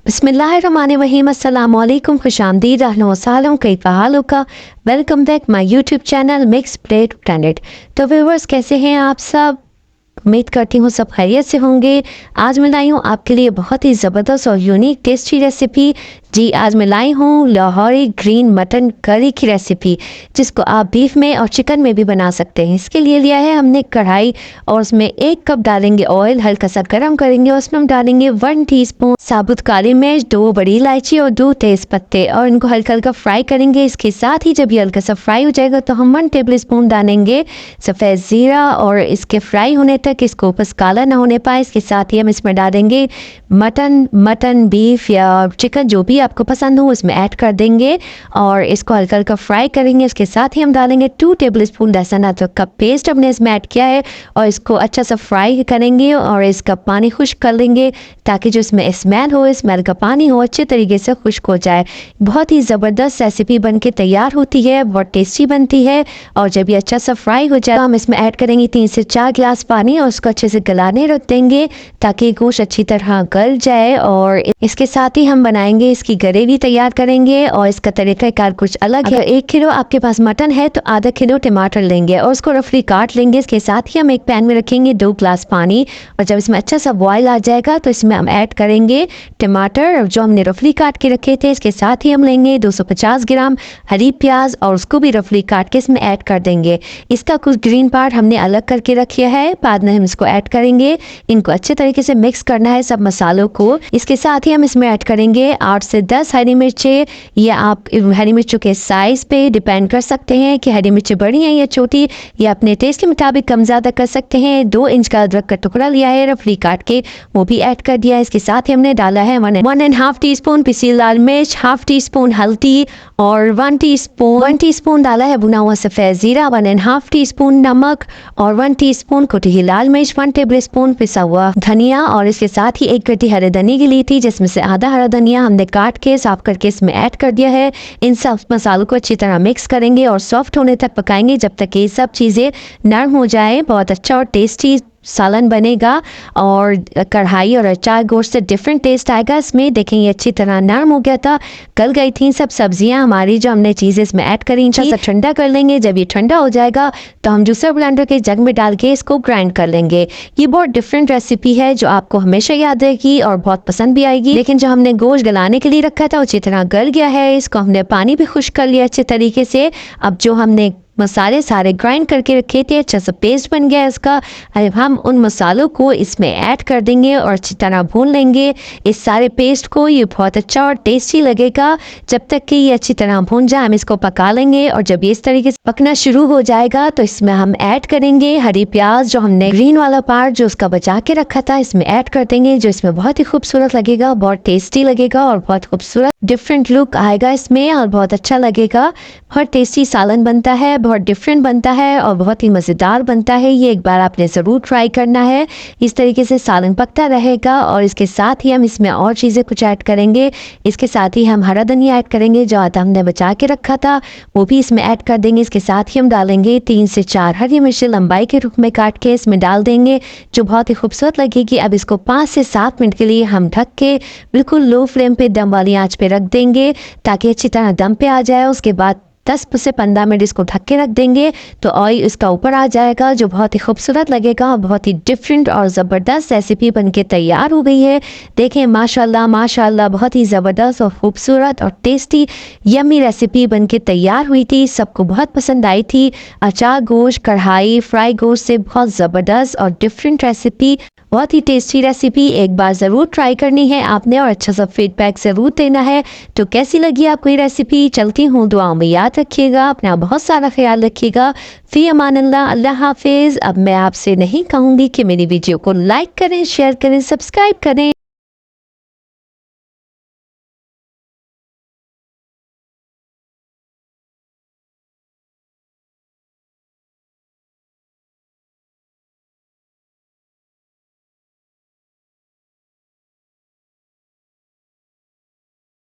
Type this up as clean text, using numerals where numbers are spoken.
बिस्मिल्लाहिर्रहमानिर्रहीम अस्सलामुअलैकुम खुशामदीद अहलन व सहलन कैफ़ा हालुका। Welcome back my YouTube channel mix plate planet. तो व्यूअर्स, कैसे हैं आप सब? उम्मीद करती हूँ सब खैरियत से होंगे। आज मैं लाई हूँ आपके लिए बहुत ही ज़बरदस्त और यूनिक टेस्टी रेसिपी। जी, आज मैं लाई हूँ लाहौरी ग्रीन मटन करी की रेसिपी, जिसको आप बीफ में और चिकन में भी बना सकते हैं। इसके लिए लिया है हमने कढ़ाई और उसमें 1 कप डालेंगे ऑयल, हल्का सा गर्म करेंगे और उसमें हम डालेंगे 1 टीस्पून साबुत काली मिर्च, 2 बड़ी इलायची और 2 तेज पत्ते और इनको हल्का हल्का फ्राई करेंगे। इसके साथ ही जब ये हल्का सा फ्राई हो जाएगा तो हम 1 टेबल स्पून डालेंगे सफ़ेद ज़ीरा और इसके फ्राई होने तक इसको बस काला ना होने पाए। इसके साथ ही हम इसमें डालेंगे मटन बीफ या चिकन जो भी आपको पसंद हो उसमें ऐड कर देंगे और इसको हल्का हल्का फ्राई करेंगे। इसके साथ ही हम डालेंगे 2 टेबल स्पून लहसुन अदरक का पेस्ट हमने इसमें ऐड किया है और इसको अच्छा सा फ्राई करेंगे और इसका पानी खुश्क कर लेंगे ताकि जो इसमें स्मेल हो, स्मेल का पानी हो, अच्छे तरीके से खुश्क हो जाए। बहुत ही ज़बरदस्त रेसिपी बन के तैयार होती है, बहुत टेस्टी बनती है। और जब ये अच्छा सा फ्राई हो जाए तो हम इसमें ऐड करेंगे 3 से 4 गिलास पानी और उसको अच्छे से गलाने रख देंगे ताकि गोश्त अच्छी तरह गल जाए। और इसके साथ ही हम बनाएंगे इसकी ग्रेवी तैयार करेंगे और इसका तरीक़ाकार कुछ अलग है। 1 किलो आपके पास मटन है तो आधा किलो टमाटर लेंगे और उसको रफली काट लेंगे। इसके साथ ही हम एक पैन में रखेंगे 2 गिलास पानी और जब इसमें अच्छा सा बॉयल आ जाएगा तो इसमें हम ऐड करेंगे टमाटर जो हमने रफली काट के रखे थे। इसके साथ ही हम लेंगे 250 ग्राम हरी प्याज और उसको भी रफली काट के इसमें ऐड कर देंगे। इसका कुछ ग्रीन पार्ट हमने अलग करके रखा है, बाद में हम इसको ऐड करेंगे। इनको अच्छे तरीके से मिक्स करना है सब मसालों को। इसके साथ ही हम इसमें ऐड करेंगे 8 से 10 हरी मिर्चें। या आप हरी मिर्चों के साइज़ पे डिपेंड कर सकते हैं कि हरी मिर्चें बड़ी हैं या छोटी, या अपने टेस्ट के मुताबिक कम ज़्यादा कर सकते हैं। 2 इंच का अदरक का टुकड़ा लिया है रफली काट के, वो भी ऐड कर दिया है। इसके साथ ही हमने डाला है 1.5 टीस्पून पिसी लाल मिर्च, हाफ टी स्पून हल्दी और 1 टीस्पून डाला है भुना हुआ सफ़ेद ज़ीरा, 1.5 टीस्पून नमक और 1 टीस्पून कुटी हुई लाल मिर्च, 1 टेबल स्पून पिसा हुआ धनिया और इसके साथ ही 1 कटी हरे धनिया की ली थी जिसमें से आधा हरा धनिया हमने काट के साफ करके इसमें ऐड कर दिया है। इन सब मसालों को अच्छी तरह मिक्स करेंगे और सॉफ्ट होने तक पकाएंगे जब तक ये सब चीज़ें नरम हो जाए। बहुत अच्छा और टेस्टी सालन बनेगा और कढ़ाई और अचार गोश्त से डिफरेंट टेस्ट आएगा इसमें। देखें ये अच्छी तरह नरम हो गया था, गल गई थी सब सब्जियां हमारी जो हमने चीज़ें इसमें ऐड करी। अच्छा ठंडा कर लेंगे। जब ये ठंडा हो जाएगा तो हम जूसर ब्लेंडर के जग में डाल के इसको ग्राइंड कर लेंगे। ये बहुत डिफरेंट रेसिपी है जो आपको हमेशा याद रहेगी और बहुत पसंद भी आएगी। लेकिन जो हमने गोश्त गलाने के लिए रखा था अच्छी तरह गल गया है। इसको हमने पानी भी खुश्क कर लिया अच्छे तरीके से। अब जो हमने मसाले सारे ग्राइंड करके रखे थे, अच्छा सा पेस्ट बन गया इसका। अब हम उन मसालों को इसमें ऐड कर देंगे और अच्छी तरह भून लेंगे इस सारे पेस्ट को। ये बहुत अच्छा और टेस्टी लगेगा जब तक कि ये अच्छी तरह भून जाए। हम इसको पका लेंगे और जब ये इस तरीके से पकना शुरू हो जाएगा तो इसमें हम ऐड करेंगे हरी प्याज, जो हमने ग्रीन वाला पार्ट जो उसका बचा के रखा था इसमें ऐड कर देंगे, जो इसमें बहुत ही खूबसूरत लगेगा, बहुत टेस्टी लगेगा और बहुत खूबसूरत डिफरेंट लुक आएगा इसमें और बहुत अच्छा लगेगा। बहुत टेस्टी सालन बनता है, बहुत डिफरेंट बनता है और बहुत ही मज़ेदार बनता है। ये एक बार आपने ज़रूर ट्राई करना है। इस तरीके से सालन पकता रहेगा और इसके साथ ही हम इसमें और चीज़ें कुछ ऐड करेंगे। इसके साथ ही हम हरा धनिया ऐड करेंगे जो आधा हमने बचा के रखा था, वो भी इसमें ऐड कर देंगे। इसके साथ ही हम डालेंगे 3 से 4 हरी मिर्चें लंबाई के रुख में काट के इसमें डाल देंगे जो बहुत ही खूबसूरत लगेगी। अब इसको 5 से 7 मिनट के लिए हम ढक के बिल्कुल लो फ्लेम पे दम वाली आंच पे रख देंगे ताकि अच्छी तरह दम पे आ जाए। उसके बाद 10 से 15 मिनट इसको ढक के रख देंगे तो ऑयल इसका ऊपर आ जाएगा जो बहुत ही खूबसूरत लगेगा। बहुत ही डिफरेंट और ज़बरदस्त रेसिपी बनके तैयार हो गई है। देखें माशाल्लाह माशाल्लाह, बहुत ही ज़बरदस्त और खूबसूरत और टेस्टी यम्मी रेसिपी बनके तैयार हुई थी। सबको बहुत पसंद आई थी। अचार गोश्त, कढ़ाई, फ्राई गोश्त से बहुत ज़बरदस्त और डिफरेंट रेसिपी, बहुत ही टेस्टी रेसिपी। एक बार ज़रूर ट्राई करनी है आपने और अच्छा सा फीडबैक ज़रूर देना है। तो कैसी लगी आपको ये रेसिपी? चलती हूँ, दुआओं में याद रखिएगा, अपना बहुत सारा ख्याल रखिएगा। फ़ी अमान अल्लाह, अल्लाह हाफिज़। अब मैं आपसे नहीं कहूँगी कि मेरी वीडियो को लाइक करें, शेयर करें, सब्सक्राइब करें।